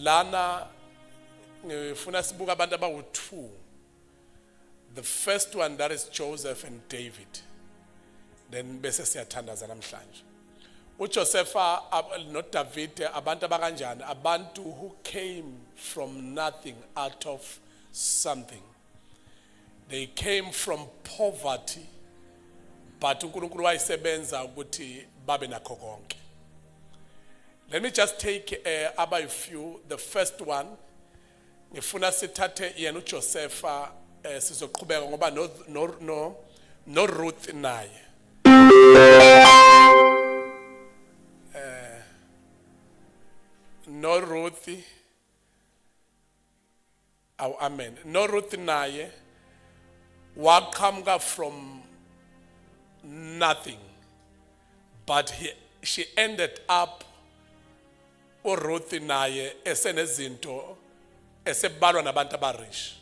lana ngifuna sibuka abantu abawu2. The first one, that is Joseph and David. Then bese siyathandaza namhlanje. uJosepha noDavid abantu abakanjani, abantu who came from nothing out of something. They came from poverty, but uNkulunkulu wayisebenza ukuthi babe nakho konke. Let me just take a few. The first one, ngifuna sithathe yena uJosepha sizoqhubeka ngoba no Ruth naye. No Ruth. Oh, amen. No Ruth naye waqhamuka from nothing, but she ended up uRuth naye esenezinto esebalwa nabantu abarish.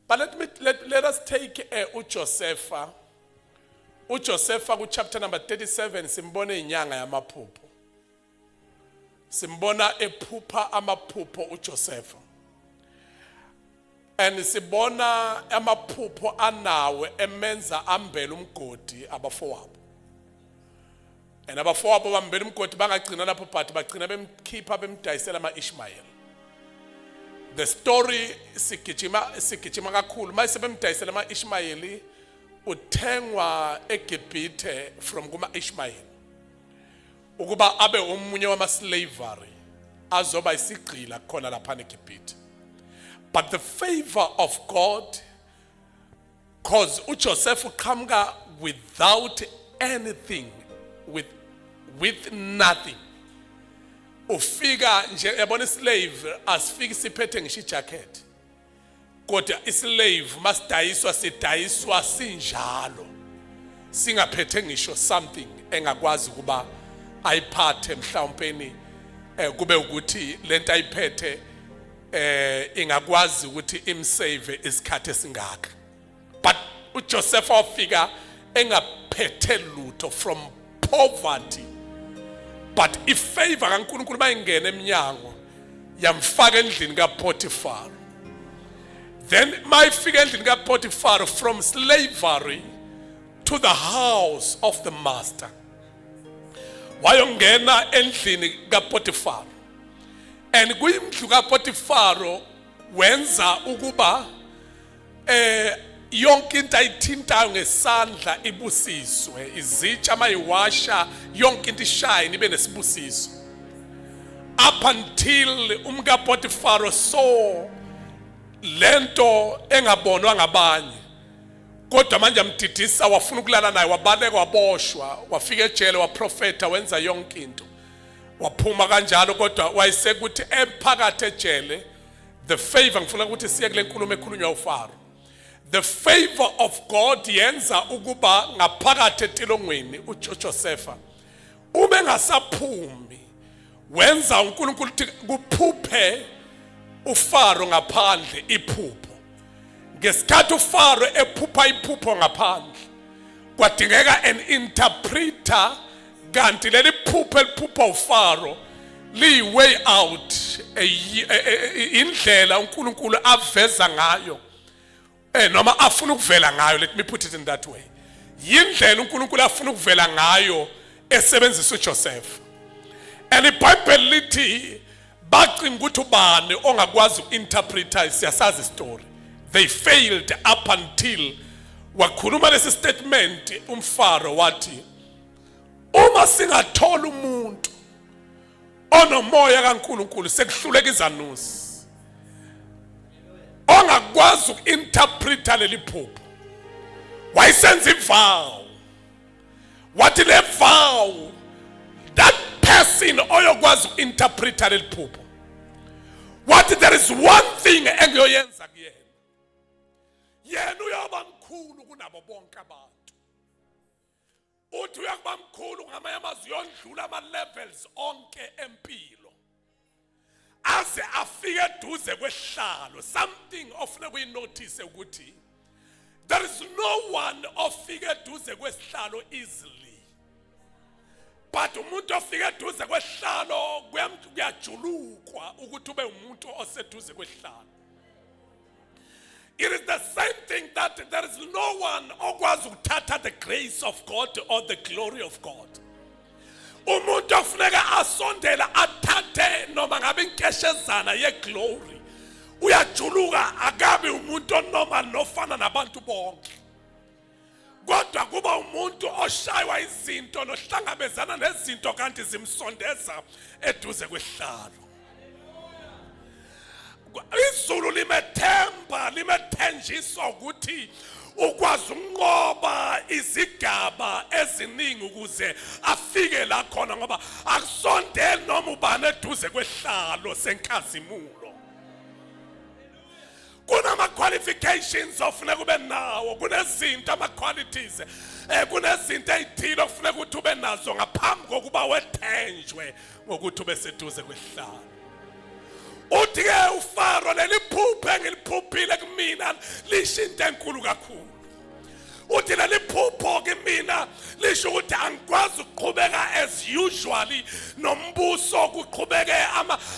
But let us take uJosepha. uJosepha ku chapter number 37 simbona inyanga yamaphupho. Simbona ephupha amaphupho uJosepha. And sibona amaphupho anawe emenza ambele umgodi abafowabo. And abafowabo bambele umgodi bangagcina lapho but bagcina bemkhipha bemdayisela ama-Ishmael. The story sigijima kakhulu mayise bemdayisela ama-Ishmaeli uthengwa eGibhithe from kuma-Ishmael ukuba abe omunye wama-slavery azoba isigqila khona lapha eGibhithe. But the favor of God, cause uJoseph uqhamuka without anything, with nothing. Ufika nje yabona slave asifiki siphethe ngisho ijacket. Kodwa islave masidayiswa sidayiswa sinjalo. Singaphethe ngisho something engakwazi kuba ayiphathe mhlawumpeni kube ukuthi lento ayiphethe ingakwazi ukuthi imsave isikhathi esingaka. But uJoseph wafika engaphethe lutho from poverty. But if favor kaNkulunkulu mayingena eminyango yamfaka endlini kaPotifar. Then mayifika endlini kaPotifar from slavery to the house of the master. Wayongena endlini kaPotifar. And kuyimndlu kaPotifar wenza ukuba yonke into ayithintayo ngesandla ibusiswe, izitsha mayiwasha yonke into ishine ibe nesibusiso. Up until umkaPotifar saw lento engabonwa ngabanye, kodwa manje amdidisa wafuna ukulala naye, wabaleka waboshwa, wafika ejele waprofeta wenza yonke into. Waphuma kanjalo kodwa wayesekuthi ephakathe ejele the favor ngifuna ukuthi siye kule nkulumo ekhulunywa uFaro. The favor of God yenza ukuba ngaphakathe etilongweni uJosepha ube ngasaphumi wenza uNkulunkulu kuphuphe uFaro ngaphandle iphupho. Ngesikhathi uFaro ephupha iphupho ngaphandle kwadingeka an interpreter. Kanti leli phupho eliphupha uFaro li way out indlela uNkulunkulu aveza ngayo noma afuna ukuvela ngayo. Let me put it in that way. Yindlela uNkulunkulu afuna ukuvela ngayo esebenzisa uJoseph. And iBhayibheli lithi bacinga ukuthi ubani ongakwazi uinterpreta siyasazi story. They failed up until wakhuluma lesi statement umFaro wathi uma singathola umuntu onomoya kaNkulunkulu sekuhluleka izanusi ongakwazi ukinterpreta leli phupho. Wayisenza ivow. Wathi le vow that person oyokwazi ukinterpreta leli phupho. Wathi there is one thing engiyoyenza kuyena. Yena uyoba mkhulu kunabo bonke abantu. Uthi uyakuba mkhulu ngamanye amazwi yondlula ama-levels onke empilo aze afike eduze kwehlalo. Something ofuna kuyinotice ukuthi there is no one ofike eduze kwehlalo easily, but umuntu ofike eduze kwehlalo kuyajulukwa ukuthi ube umuntu oseduze kwesihlalo. It is the same thing that there is no one okwazi ukuthatha the grace of God or the glory of God. Umuntu ofuneka asondela athathe noma ngabe inkeshezana ye-glory. Uyajuluka akabe umuntu onoma nofana nabantu bonke. Kodwa kuba umuntu oshaywa izinto nohlangabezana nezinto kanti zimsondeza eduze kwesihlalo. Izulu limethemba limethenjiswa ukuthi ukwazi unqoba izigaba eziningi ukuze afike la khona ngoba akusondeli noma ubani eduze kwesihlalo senkazimulo. Kunama qualifications ofuneka ube nawo, kunezinto ama qualities kunezinto ezithile ofuneka ukuthi ube nazo ngaphambi kokuba wethenjwe ngokuthi ube seduze kwesihlalo. Uthi ke uFaro leli phupho engiliphuphile kumina lisho into enkulu kakhulu. Uthi leli phupho kumina lisho ukuthi angikwazi ukuqhubeka as usually nombuso kuqhubeke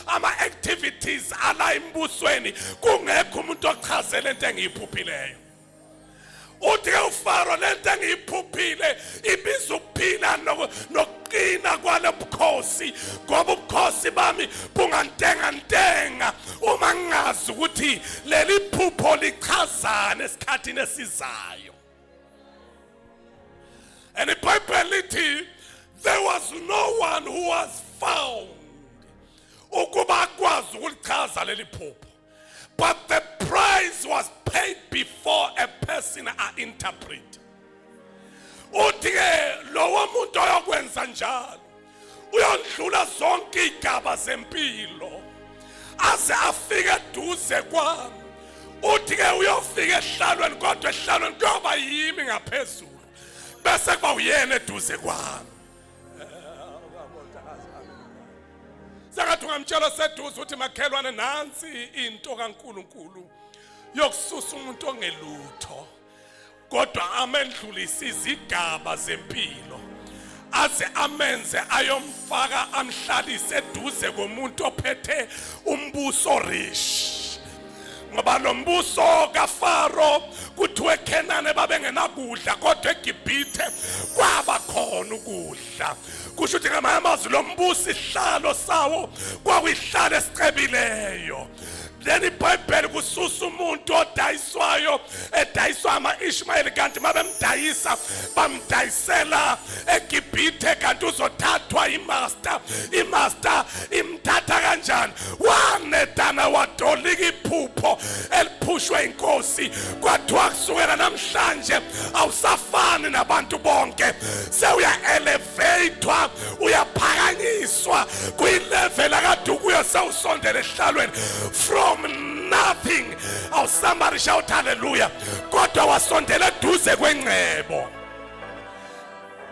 ama activities ala imbusweni kungekho umuntu ochazela into engiyiphuphileyo. Uthi ke uFaro lento engiyiphuphile ibiza ukuphila nokuqina kwalobukhosi ngoba ubukhosi bami bungantenga uma ngingazi ukuthi leli phupho lichazana esikhathini esizayo. And the Bible lithi there was no one who was found ukuba akwazi ukulichaza leli phupho. But the price was paid before a person interpret. Uthi ke lowo muntu oyokwenza njalo uyondlula zonke igaba zempilo aze afike eduze kwami. Uthi ke uyofika ehlalweni kodwa ehlalweni kuyoba yimi ngaphezulu bese kuba uyena eduze kwami. Sengathi ungamtshela seduze uthi makhelwane nansi into kaNkuluNkulu yokususa umuntu ongelutho kodwa amendlulisa izigaba zempilo aze amenze ayomfaka amhlalise eduze komuntu ophethe umbuso rich. Ngoba lo mbuso kaFaro kuthiwe eKhenani babengenakudla kodwa eGibhithe kwaba khona ukudla. Kusho ukuthi ngamanye amazwi lo mbuso isihlalo sawo kwakuyihlalo esicebileyo. Then iBhayibheli kususa umuntu odayiswayo edayiswa ama-Ishmayeli kanti mabemdayisa bamdayisela eGibhithe kanti uzothathwa imaster imthatha kanjani wanedana watolika iphupho eliphushwe inkosi kwathiwa kusukela namhlanje awusafani nabantu bonke sewuya-elevathwa uyaphakanyiswa kwilevel akade ukuyo sewusondela esihlalweni from nothing. Oh, somebody shout hallelujah. Kodwa wasondela eduze kwengcebo.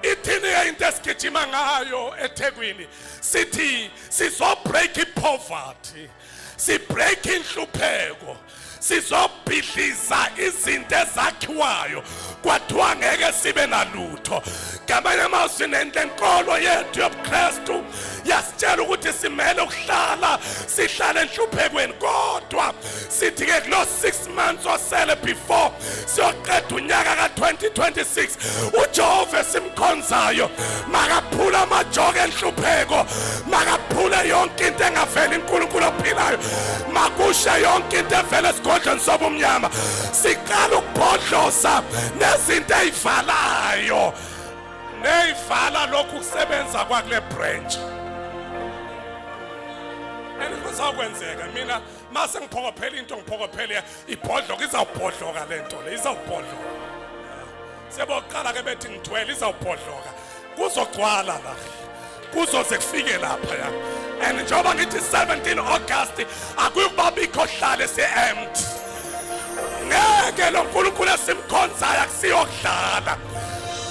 Ithini into esigijima ngayo eThekwini sithi sizo break ipoverty, si break inhlupheko, sizobhidliza izinto ezakhiwayo kwathiwa ngeke sibe nalutho. Ngamanye amazwi nenkolo yethu yobuKristu yasitshela ukuthi simele ukuhlala sihlale enhluphekweni kodwa sithi ke kulo 6 months osele before siyoqeda unyaka ka-2026 uJehova esimkhonzayo makaphula amajoke enhlupheko, makaphule yonke into engaveli uNkulunkulu ophilayo, makushe yonke into evela esigodlweni sobumnyama. Siqala ukubhodloza nezinto ezivalayo neyivala lokhu kusebenza kwakule branch. Kuzawukwenzeka mina mase ngiphokophela into ngiphokophele ibhodloka izawubhodloka lento le izawubhodloka. Seboqala ke bethi ngithwele izawubhodloka kuzogcwala la kuzoze kufike lapha ya. And njengoba ngithi 17 August akuyubabikho hlale se-empty. Ngeke lo Nkulunkulu esimkhonzayo akusiyokudlala.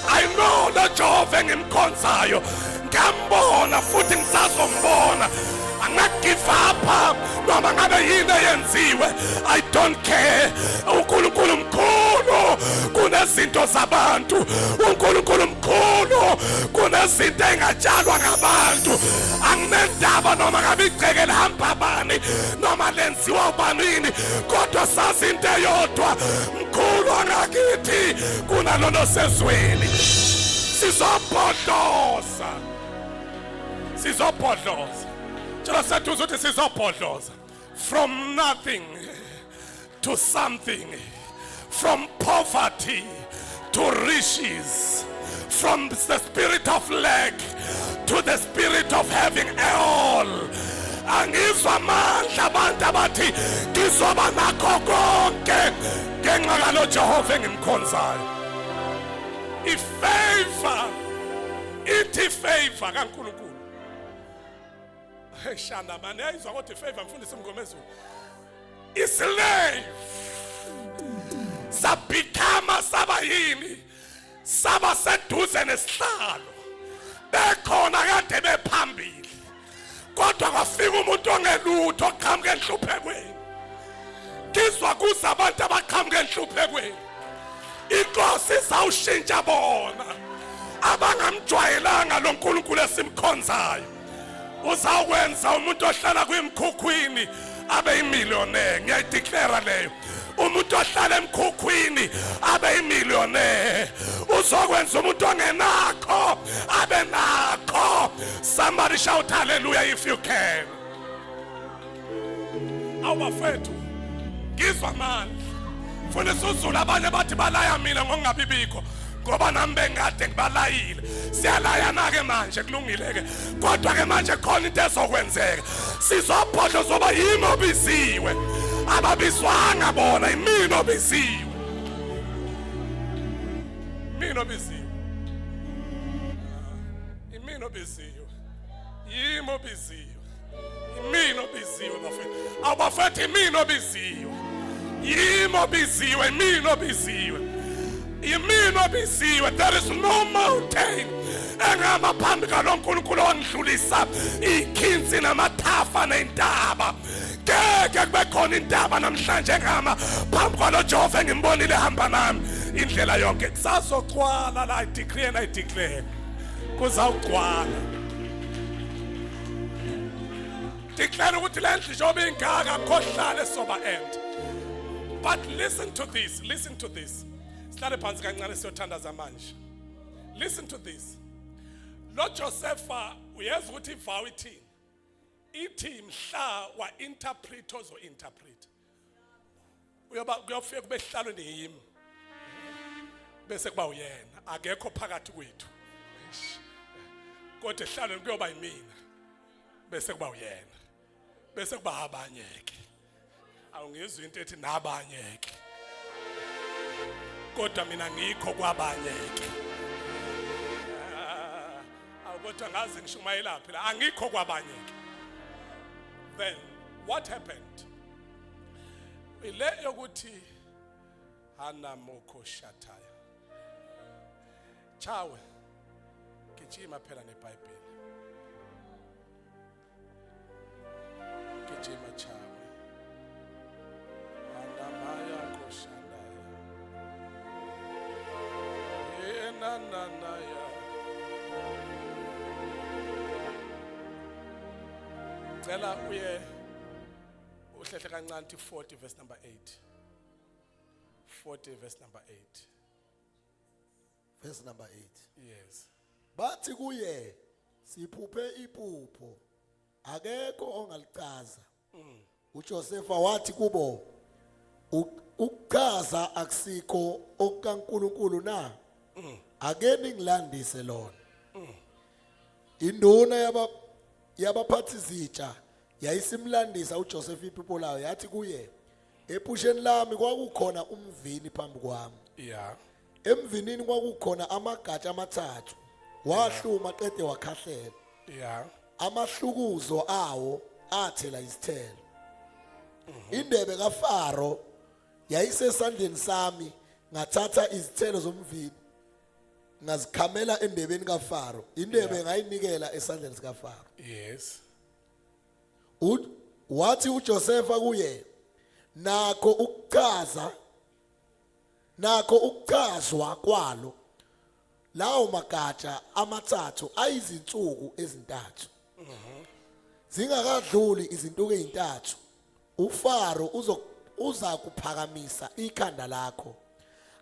I know lo Jehova engimkhonzayo ngiyambona futhi ngisazombona. Angagive up noma ngabe yini eyenziwe. I don't care. uNkulunkulu mkhulu kunezinto zabantu, uNkulunkulu mkhulu kunezinto engatshalwa ngabantu. Anginendaba noma ngabe noma lenziwa ubanini kodwa sazi into eyodwa mkhulu angakithi kunalona sezweni sizobhodloza tshela seduze uthi sizobhodloza from nothing to something, from poverty to riches, from the spirit of lack to the spirit of having all. Angizwa amandla abantu abathi ngizoba nakho konke ngenxa kalo Jehova engimkhonzayo. Ithi favor kaNkulunkulu. Hey shanda man, yayizwa ukuthi favor mfundisi Mngomezulu. Slave sabhikama sabayini saba seduze nesihlalo bekhona kade bephambili kodwa kwafika umuntu ongelutho oqhamuke enhluphekweni. Ngizwa kuza abantu abaqhamuke enhluphekweni inkosi izawushintsha bona abangamjwayelanga lo nkulunkulu esimkhonzayo. Uzawukwenza umuntu ohlala kwimkhukhwini abe imillionaire. Ngiyayideclare leyo. Umuntu ohlala emkhukhwini abe imillionaire. Uzokwenza umuntu ongenakho abe nakho. Somebody shout hallelujah if you can. Awafethu ngizwa manje. Mfundisi uZulu abanye bathi balaya mina ngokungabibikho ngoba nami bengade ngibalayile. Siyalayana ke manje kulungile ke kodwa ke manje khona into ezokwenzeka. Sizobhodla zoba yimi obisiwe ababiswanga bona imini obisiwe. Imini obisiwe. Imini obisiwe. Yimi obisiwe. Imini obisiwe bafethu. Abafethu imini obisiwe. Yimi obisiwe, imini obisiwe. Imini obisiwe. There is no mountain engama phambi kaNkulunkulu ondlulisa ikhinzi namathafa neintaba. Ngeke kube khona intaba namhlanje engama phambi kwalo Jehova engimbonile hamba nami indlela yonke. Kusazogcwala la I decree and I declare. Kuzawugcwala. Declare ukuthi le ndlu njengoba ingaka khohlale soba end. But listen to this, listen to this. Sihlale phansi kancane siyothandaza manje. Listen to this. Lo Josepha uyeza ukuthi ivawu ithini? Ithi mhla wa interpret ozo interpret. Kuyofika kube hlalo neyimi. Bese kuba uyena, akekho phakathi kwethu. Kodwa hlalo kuyoba yimina. Bese kuba uyena. Bese kuba abanyeke. Awungizwe into ethi nabanyeke. Kodwa mina ngikho kwabanyeke. Awukodwa ngazi ngishumayela phela angikho kwabanyeke. Then what happened? Ile yokuthi anamokho shataya. Chawe gijima phela neBhayibheli. Gijima chawe. Anamaya koshandaya. Enanaya. Cela uye uhlehle kancane 40 verse number 8. 40 verse number 8. Verse number 8. Yes. Bathi kuye siphuphe iphupho akekho ongalichaza. uJosepha wathi kubo ukuchaza akusikho okaNkulunkulu na. Ake ningilandise lona. Induna yabaphathi zitsha yayisimlandisa uJosepha iphupho layo yathi kuye ephusheni lami kwakukhona umvini phambi kwami. Yeah. Emvinini kwakukhona amagatsha amathathu wahluma qede wakhahlela. Yeah. Amahlukuzo awo athela isithelo. Indebe kaFaro yayisesandleni sami ngathatha izithelo zomvini ngazikhamela endebeni kaFaro. Indebe ngayinikela esandleni sikaFaro. Yes. Wathi uJosepha kuye nakho ukuchazwa kwalo lawo magatsha amathathu ayizinsuku ezintathu. Zingakadluli izinsuku ezintathu uFaro uza kuphakamisa ikhanda lakho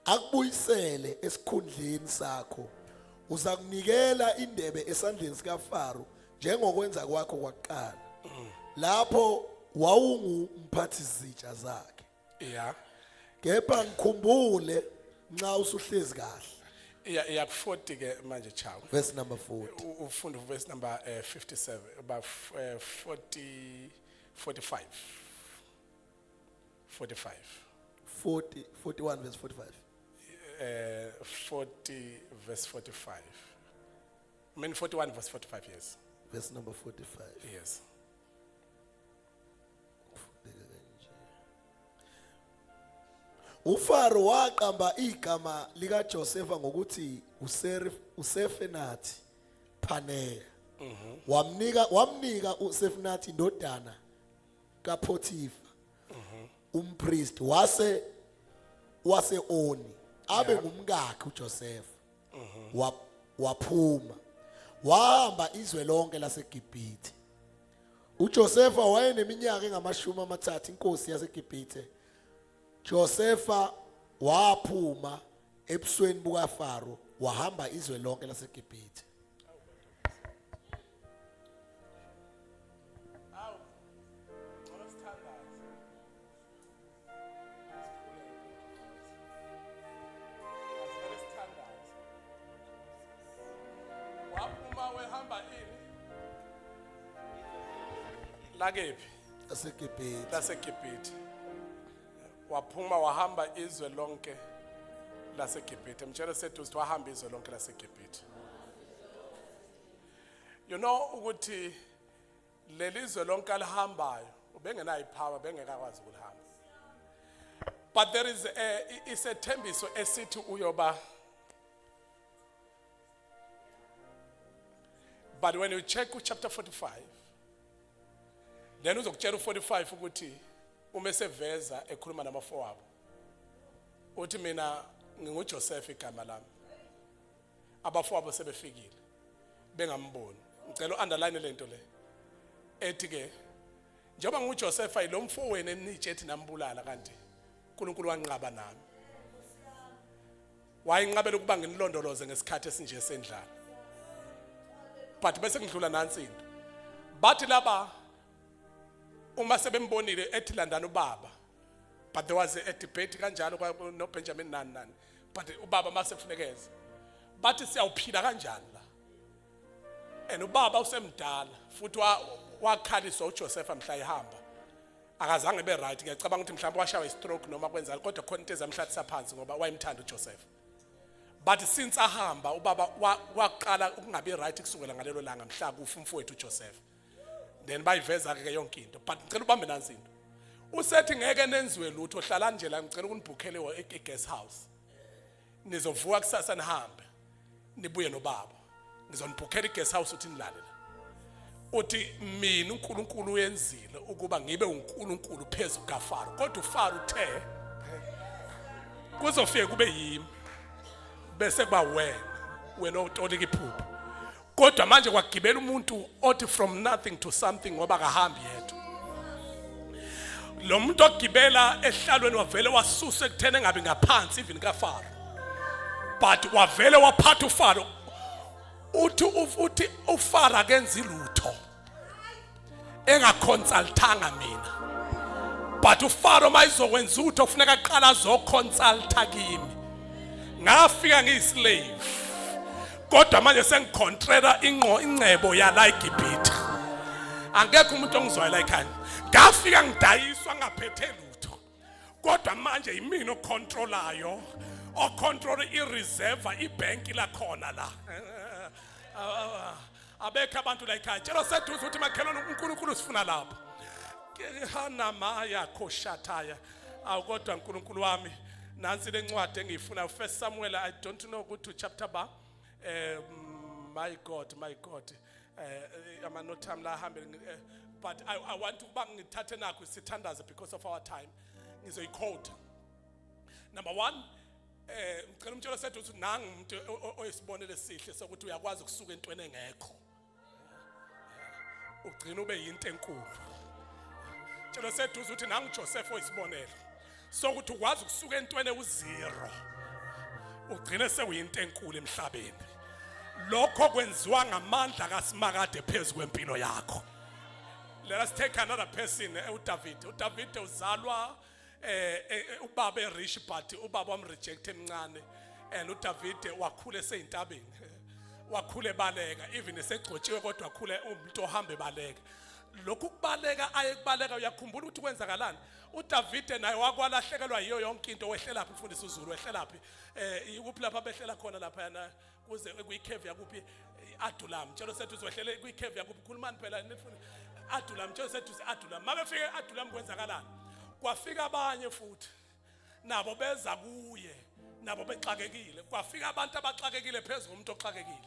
akubuyisele esikhundleni sakho. Uza kunikela indebe esandleni sikaFaro njengokwenza kwakho kwakuqala. Lapho wawungumphathi zitsha zakhe. Yeah. Kepha ngikhumbule nxa usuhlezi kahle. Yeah, 40 ke manje chawo. Verse number 40. Ufunda verse number 57 about 40 45. 45. 40, 41 verse 45. 40 verse 45. I mean 41 verse 45, yes. Verse number 45. Yes. uFaro waqamba igama lika Josefa ngokuthi uSefenathi Phaneya. Wamnika uSefenathi indodana kaPhothifa. Umpriest wase Oni abe ngumkakhe uJosefa. Waphuma wahamba izwe lonke laseGibhithe. uJosefa wayeneminyaka engamashumi amathathu inkosi yaseGibhithe. Josefa waphuma ebusweni bukaFaro wahamba izwe lonke laseGibhithe. Waphuma wehamba ini? Lakephi? laseGibhithe. LaseGibhithe. Waphuma wahamba izwe lonke laseGibhithe. Mtshela sethu uthi wahamba izwe lonke laseGibhithe. You know ukuthi lelizwe lonke alihambayo ubengenayo ipower bengekakwazi ukulihamba. But there is isethembiso esithi uyoba. But when you check chapter 45, then uzokutshela u45 ukuthi uma seveza ekhuluma namafowabo uthi mina nginguJoseph igama lami. Abafowabo sebefikile bengamboni. Ngicela uunderline lento le. Ethi ke njengoba nguJoseph ayilo mfowenu enitshe ethi nambulala kanti uNkulunkulu wanqaba nami. Wayinqabela ukuba nginilondoloze ngesikhathi esinje sendlala. But bese ngidlula nansi into. Bathi laba uma sebembonile ethi landana ubaba. But there was a debate kanjalo no Benjamin nani. But ubaba mase kufunekeza. Bathi siyawuphila kanjani la. And ubaba usemdala futhi wakhaliswa uJoseph mhla ehamba. Akazange be right ngiyacabanga ukuthi mhlawumbe washawa istroke noma kwenzalo kodwa khona into ezamhlathisa phansi ngoba wayemthanda uJoseph. But since ahamba ubaba waqala ukungabi right kusukela ngalelo langa mhla kufa umfowethu uJoseph. Then bayiveza ke yonke into. But ngicela ubambe nansi into. Usethi ngeke nenziwe lutho hlala nje la ngicela ukunibhukhele e-guest house. Nizovuka kusasa nihambe. Nibuye nobaba. Ngizonibhukhela i-guest house uthi nilale la. Uthi mina uNkulunkulu uyenzile ukuba ngibe uNkulunkulu phezulu kaFaro. Kodwa uFaro uthe kuzofike kube yimi. Bese kuba wena otolika iphupho. Kodwa manje kwagibela umuntu othi from nothing to something ngoba kahambi yedwa. Lo muntu ogibela ehlalweni wavele wasusa ekuthene engabe ngaphansi even kaFaro. But wavele waphatha uFaro. Uthi uFaro akenzi lutho. Engaconsultanga mina. But uFaro mayizokwenza utho kufuneka aqala azoconsulta kimi. Ngafika ngiyislave. Kodwa manje sengicontrela ingcebo yala eGibhithe. Angekho umuntu ongizwayela ekhaya. Ngafika ngidayiswa ngaphethe lutho. Kodwa manje yimina ocontrolayo. Ocontrol ireserve ibank la khona la. Abekho abantu la ekhaya. Tshela seduze ukuthi makhelona uNkulunkulu sifuna lapho. Hana maya koshataya. Awukodwa uNkulunkulu wami nansi lencwadi engiyifuna 1 Samuel I don't know ukuthi chapter ba my God amanotham la hambe but I want to ukuba ngithathe nakho sithandaze because of our time ngizoyiquote. Number 1 ngicela umtshela sethu ukuthi nangi umuntu oyisibonele sihle sokuthi uyakwazi ukusuka entweni engekho ugcina ube yinto enkulu Tshelo seduze uthi nangu Joseph oyisibonelo sokuthi ukwazi ukusuka entweni u0 ugcine sekuyinto enkulu emhlabeni. Lokho kwenziwa ngamandla kaSimakade phezulu kwempilo yakho. Let us take another person, uDavid. uDavid uzalwa ubaba rich but ubaba wamreject emncane, and uDavid wakhule eseyintabeni. Wakhule baleka, even esegcotshiwe kodwa wakhule umuntu ohamba ebaleka. Lokhu kubaleka ayekubaleka uyakhumbula ukuthi kwenzakalani. uDavid naye wakwalahlekelwa yiyo yonke into. Wehlela laphi mfundisi uZulu? Wehlela laphi? Ikuphi lapha behlela khona lapha yana kuze kuyicave yakuphi? Adulam. Tshelo sethu uzohlele kuyicave yakuphi? Khulumani phela nifuna Adulam. Tshelo sethu Adulam. Mabefike Adulam kwenzakalani? Kwafika abanye futhi nabo beza kuye, nabo bexakekile. Kwafika abantu abaxakekile phezulu umuntu oxakekile.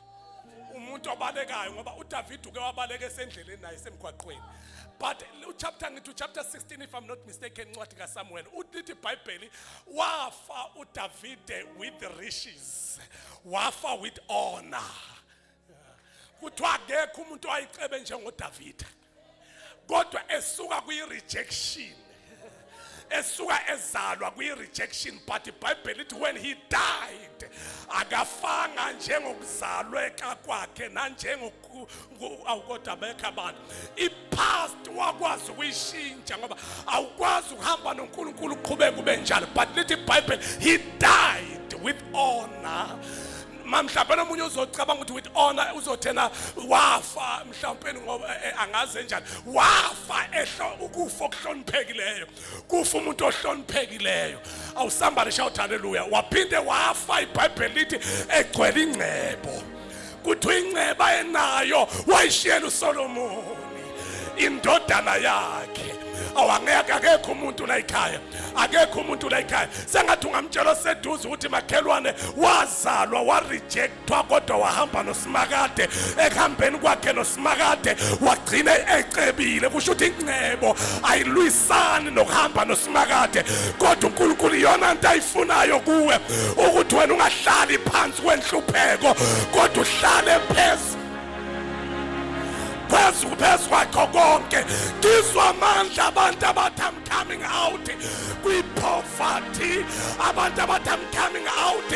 Umuntu obalekayo ngoba uDavid uke wabaleka esendleleni naye semgwaqweni. But chapter 16 if I'm not mistaken ncwadi kaSamuel uthi iBhayibheli wafa uDavid with the riches, wafa with honor. Kuthiwa akekho umuntu wayicebe njengoDavid, kodwa esuka kwi-rejection, esuka ezalwa kwi-rejection. But iBhayibheli ithi when he died akafanga njengokuzalweka kwakhe nanjengokodwa bekho abantu. I-past wakwazi ukuyishintsha ngoba awukwazi ukuhamba noNkulunkulu uqhubeka ube njalo. But lithi iBhayibheli he died with honor. Mhlawumbe nomunye uzocabanga ukuthi with honor uzothena wafa mhlawumbe ngoba angaze njani. Wafa ukufa okuhloniphekileyo, kufa umuntu ohloniphekileyo. Awu somebody shout hallelujah. Waphinde wafa iBhayibheli lithi egcwele ingcebo. Kuthiwa ingceba enayo wayishiyela uSolomoni indodana yakhe. Awangeke akekho umuntu la ekhaya, akekho umuntu la ekhaya sengathi ungamtshela seduze ukuthi makhelwane wazalwa warejectwa kodwa wahamba noSimakade. Ekuhambeni kwakhe noSimakade wagcina ecebile. Kusho ukuthi ingcebo ayilwisani nokuhamba noSimakade, kodwa uNkulunkulu iyona into ayifunayo kuwe ukuthi wena ungahlali phansi kwenhlupheko kodwa uhlale phezu kwakho konke. Ngizwa amandla abantu abathi I'm coming out kwi-poverty, abantu abathi I'm coming out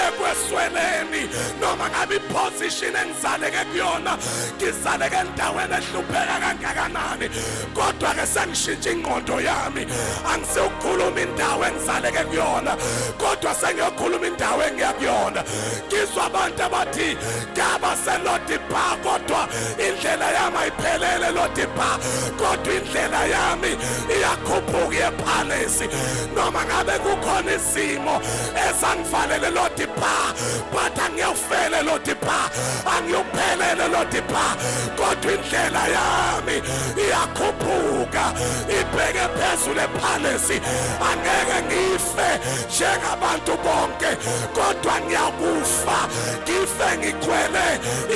ekwesweleni. Noma ngabe i-position engizaleke kuyona, ngizaleke endaweni ehlupheka kangakanani, kodwa ke sengishintsha ingqondo yami. Angisiyokhuluma indawo engizaleke kuyona, kodwa sengiyokhuluma indawo engiya kuyona. Ngizwa abantu abathi ngaba seLodibar kodwa indlela yami ayiphelele Lodibar, kodwa indlela yami iyakhuphuka ephalesi. Noma ngabe kukhona izimo ezangivalele Lodibar, but angiyofele Lodibar, angiyophelele Lodibar, kodwa indlela yami iyakhuphuka ibheke phezulu ephalesi. Angeke ngife njengabantu bonke, kodwa ngiyakufa ngife ngikhwele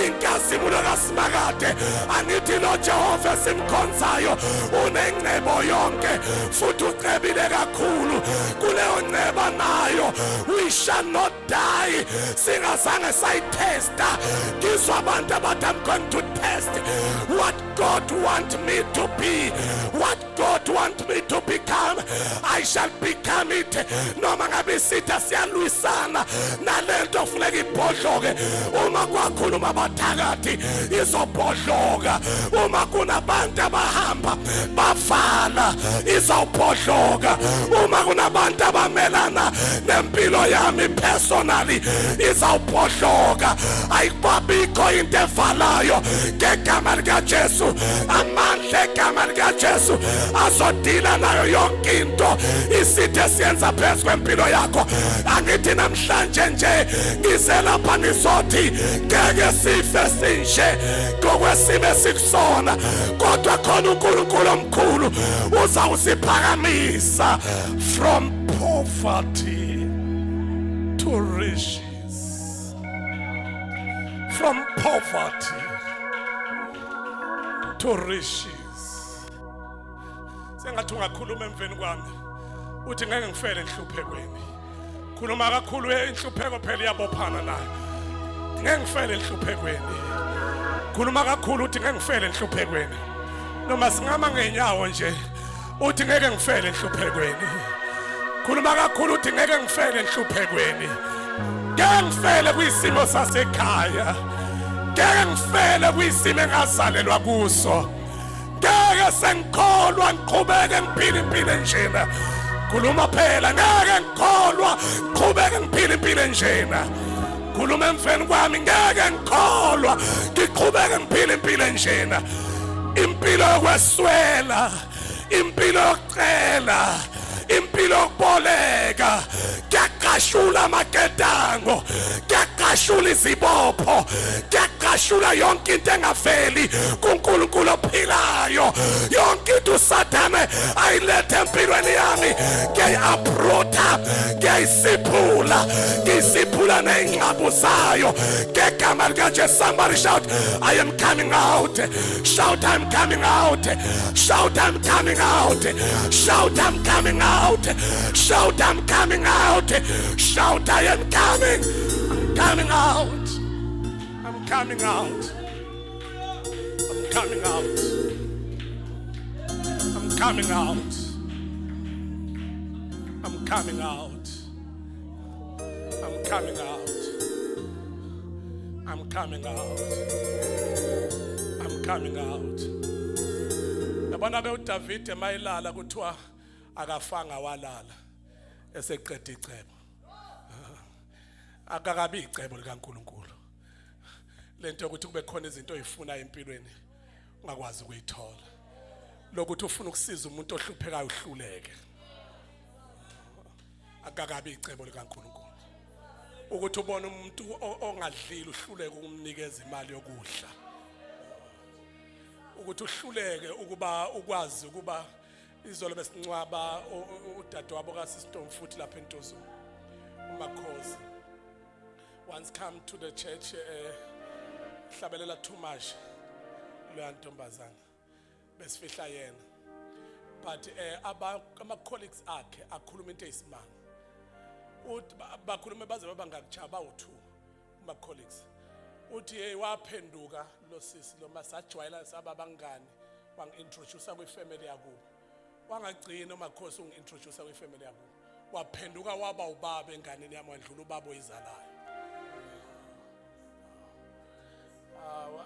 inkazimulo kaSimakade. Angithi lo Jehova simkhonzayo unengcebo yonke futhi ucebile kakhulu. Kuleyo nceba nayo we shall not die singazange sayitesta. Ngizwa abantu abathi I'm going to test what God want me to be, what God want me to become. I shall become it. Noma ngabe sitha siyalwisana nalento funeka ibhodloke. Uma kwakhuluma abathakathi izobhodloka. Uma kunabantu abahamba bavala izobhodloka. Uma kunabantu abamelana nempilo yami personally izobhodloka. Ayikubikho into evalayo ngegama likaJesu. Amandla egama likaJesu azodila nayo yonke into isithe siyenza phezu kwempilo yakho. Angithi namhlanje nje ngiselapha ngizothi ngeke sife sinje ngokwesimo esikusona, kodwa khona uNkulunkulu omkhulu uzawusiphakamisa from poverty to riches, from poverty to riches. Sengathi ungakhuluma emveni kwami uthi ngeke ngifele enhluphekweni. Khuluma kakhulu inhlupheko phela iyabophana nayo. Ngeke ngifele enhluphekweni. Khuluma kakhulu uthi ngeke ngifele enhluphekweni. Noma singama ngenyawo nje uthi ngeke ngifele enhluphekweni. Khuluma kakhulu uthi ngeke ngifele enhluphekweni. Ngeke ngifele kwisimo sasekhaya. Ngeke ngifele kwisimo engazalelwa kuso. Ngeke sengikholwa ngiqhubeke ngiphile impilo enjena. Khuluma phela ngeke ngikholwa ngiqhubeke ngiphile impilo enjena. Khuluma emfeni kwami ngeke ngikholwa ngiqhubeke ngiphile impilo enjena. Impilo yokweswela, impilo yokucela, impilo yokuboleka, kuyaqashula amaketango, kuyaqashula izibopho, kuyaqashula yonke into engaveli kuNkulunkulu ophilayo. Yonke into uSathane ayilethe empilweni yami ngiyayiapruta, ngiyayisiphula, ngiyisiphula ney'ngcabo zayo ngegama likaJesu. Somebody shout, I am coming out. Shout, I'm coming out. Shout, I'm coming out. Shout, I'm coming out. Shout, I'm coming out. Shout, I am coming. I'm coming out. I'm coming out. I'm coming out. I'm coming out. I'm coming out. I'm coming out. I'm coming out. I'm coming out. Yabona ke uDavid emayilala kuthiwa akafanga walala eseqeda icebo. Akakabi icebo likaNkulunkulu. Lento ukuthi kube khona izinto oyifuna empilweni ungakwazi ukuyithola. Lokuthi ufuna ukusiza umuntu ohluphekayo uhluleke. Akakabi icebo likaNkulunkulu. Ukuthi ubone umuntu ongadlile uhluleke ukumnikeza imali yokudla. Ukuthi uhluleke ukuba ukwazi ukuba izolo besincwaba udadewabo kaSistom futhi lapha eNtozini uMakhosi once come to the church hlabelela too much lo ntombazana besifihla yena but ama colleagues akhe akhuluma into eyisimanga uthi bakhulume baze babangakujaba u2 uma colleagues uthi hey waphenduka lo sisi lo masajwayela sababangani wangintroduce kwifamily yakubo wangagcina uMakhosi ungintroduce kwifamily yakubo waphenduka waba ubaba enganeni yami wandlula ubaba oyizalayo.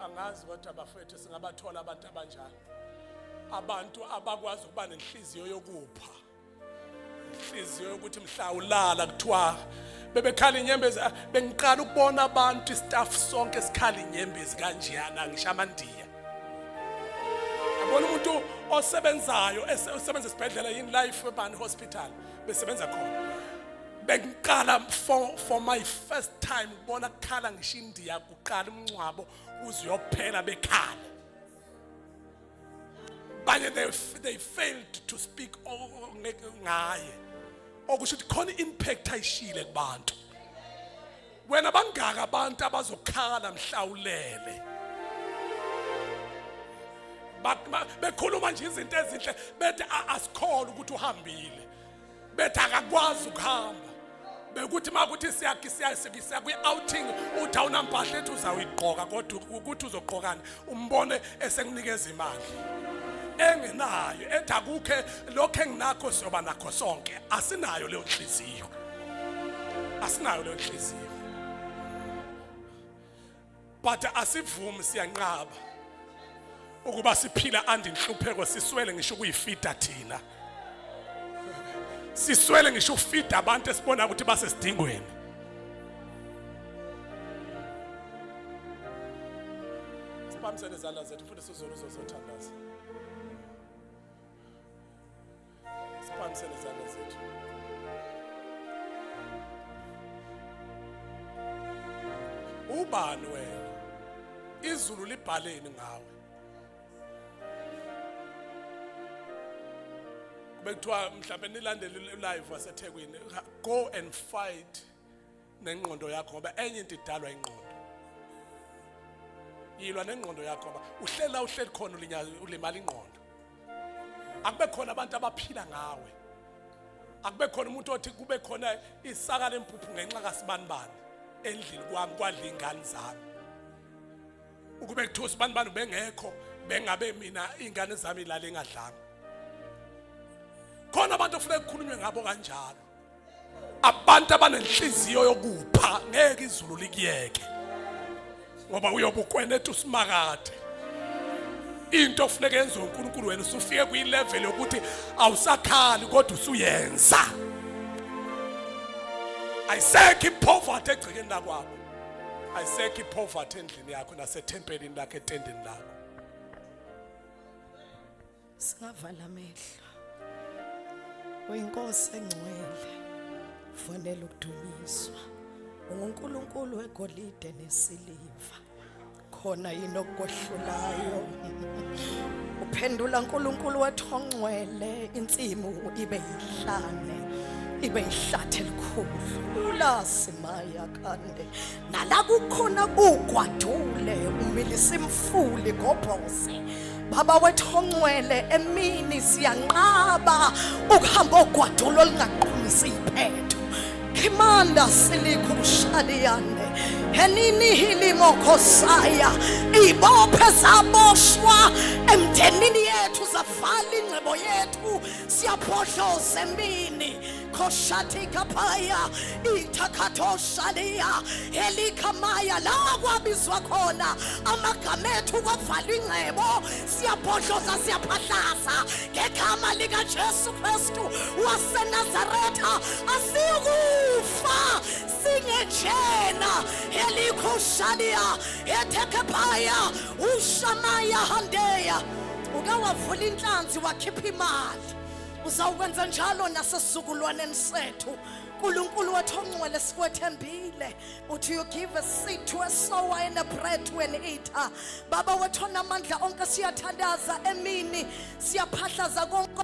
Angazi kodwa bafethu singabathola abantu abanjalo, abantu abakwazi ukuba nenhliziyo yokupha, inhliziyo yokuthi mhla ulala kuthiwa bebekhala inyembezi. Bengiqala ukubona abantu istaff sonke sikhala inyembezi kanjeyana ngishamandiya. Yabona umuntu osebenzayo osebenza esibhedlela in Life Urban Hospital besebenza khona. Bengiqala for my first time ubona kukhala ngisho India kuqala umncwabo uzoyophela bekhala. But they failed to speak ngaye. Okusho ukuthi khona impact ayishile kubantu. Wena bangaka abantu abazokhala mhlawulele. Bekhuluma nje izinto ezinhle bethi asikholwa ukuthi uhambile. Bethi akakwazi ukuhamba. Bekuthi makuthi siya kwi-outing uthi awunampahla ethi uzawuyigqoka kodwa ukuthi uzogqokana umbone esekunikeza imali engenayo ethi akukhe lokho enginakho siyoba nakho sonke. Asinayo leyo nhliziyo, asinayo leyo nhliziyo. But asivumi siyanqaba ukuba siphila andinhlupheko, siswele ngisho ukuyifida thina, siswele ngisho ufida abantu esibona ukuthi basesidingweni. Siphamsene izandla zethu futhi sizolo uzothandaza. Siphamsene izandla zethu. Ubani wena? Izulu libhaleni ngawe. Bekuthiwa mhlawumbe nilandele live waseThekwini, go and fight nengqondo yakho ngoba enye into idalwa ingqondo. Yilwa nengqondo yakho ngoba uhleli khona ulimala ingqondo. Akube khona abantu abaphila ngawe. Akube khona umuntu othi kube khona isaka lempuphu ngenxa kaSibanibani endlini kwami kwadla ingane zami. Ukube kuthiwa uSibanibani bengekho bengabe mina ingane zami ilale engadlanga. Khona abantu ufuna ukukhulunywe ngabo kanjalo. Abantu abanenhliziyo yokupha ngeke izulu likuyeke. Ngoba uyobukwenetha usimakade. Into ofuneka yenziwe uNkulunkulu wena usufike kwi-level yokuthi awusakhali kodwa usuyenza. Ayisekho ipoverty egcikeni lakwakho. Ayisekho ipoverty endlini yakho nasethempelini lakho etendeni lakho. Singavala amehlo. Uyinkosi engcwele. Kufanele ukudunyiswa. UNkulunkulu wegolide nesiliva. Khona yini okukohlulayo? Uphendula uNkulunkulu wethu ongcwele, insimu ibe yihlane, ibe yihlathi elikhulu. Ulasimaya kande. Nala kukhona ugwadule umilisa imfuli gobhoze. Baba wethu ongcwele emini siyanqaba ukuhamba ogwadulo lingaqhumisa iphetho. Kimanda silikho kushadiyane. Henini hilimo khosaya. Ibophe zaboshwa emdenini yethu zavala ingcebo yethu. Siyaphodloza emini. Koshati kapaya itakhato shalia elikamaya la kwabizwa khona amagama ethu kwavala ingcebo siyaphodloza siyaphahlaza ngegama lika Jesu Kristu waseNazaretha asiyukufa singejena elikoshalia etekepaya ushamaya handeya ukawavula inhlanzi wakhipha imali. Uzawukwenza njalo nasesizukulwaneni sethu. uNkulunkulu wethu ongcwele sikwethembile uthi you give a seed to a sower and a bread to an eater. Baba wethu onamandla onke siyathandaza emini siyaphahlaza konke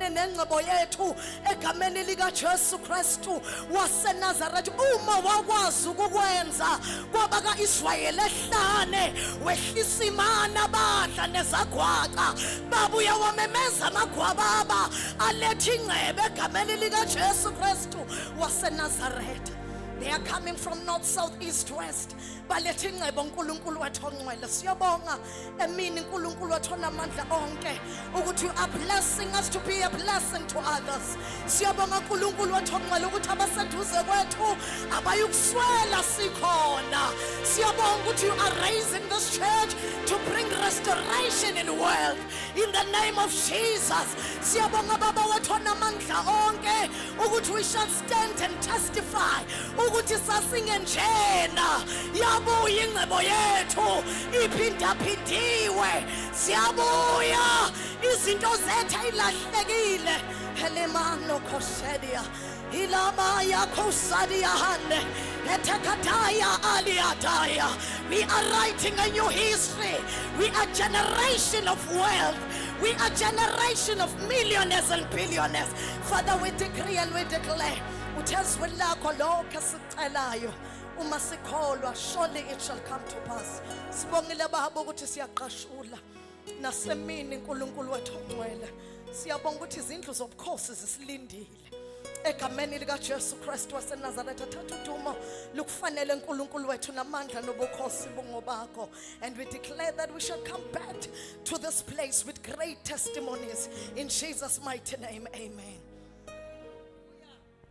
nengcebo yethu egameni lika Jesu Kristu waseNazaretha. Uma wakwazi ukukwenza kwaba kaIsrayeli ehlane wehlisa imana abadla nezagwaqa babuya wamemeza amagwababa aletha ingcebo egameni lika Jesu Kristu waseNazaretha. They are coming from north, south, east, west. Baletha ingcebo uNkulunkulu wethu ongcwele. Siyabonga emini uNkulunkulu wethu onamandla onke ukuthi you are blessing us to be a blessing to others. Siyabonga uNkulunkulu wethu ongcwele ukuthi abaseduze kwethu abayukuswela sikhona. Siyabonga ukuthi you are raising this church to bring restoration in the world in the name of Jesus. Siyabonga baba wethu onamandla onke ukuthi we shall stand and testify ukuthi sasingenjena yabuya ingcebo yethu iphindaphindiwe. Siyabuya izinto zethu ayilahlekile helemano khoshedia ilama yakho sadia hande etekataya aliataya. We are writing a new history. We are generation of wealth. We are generation of millionaires and billionaires. Father, we decree and we declare uthezwe lakho lokho esicelayo uma sikholwa surely it shall come to pass. Sibongile baba ukuthi siyaqashula nasemini uNkulunkulu wethu ongcwele. Siyabonga ukuthi izindlu zobukhosi zisilindile egameni lika Jesu Kristu waseNazaretha. Thatha udumo lukufanele uNkulunkulu wethu namandla nobukhosi bungobakho. And we declare that we shall come back to this place with great testimonies in Jesus' mighty name. Amen.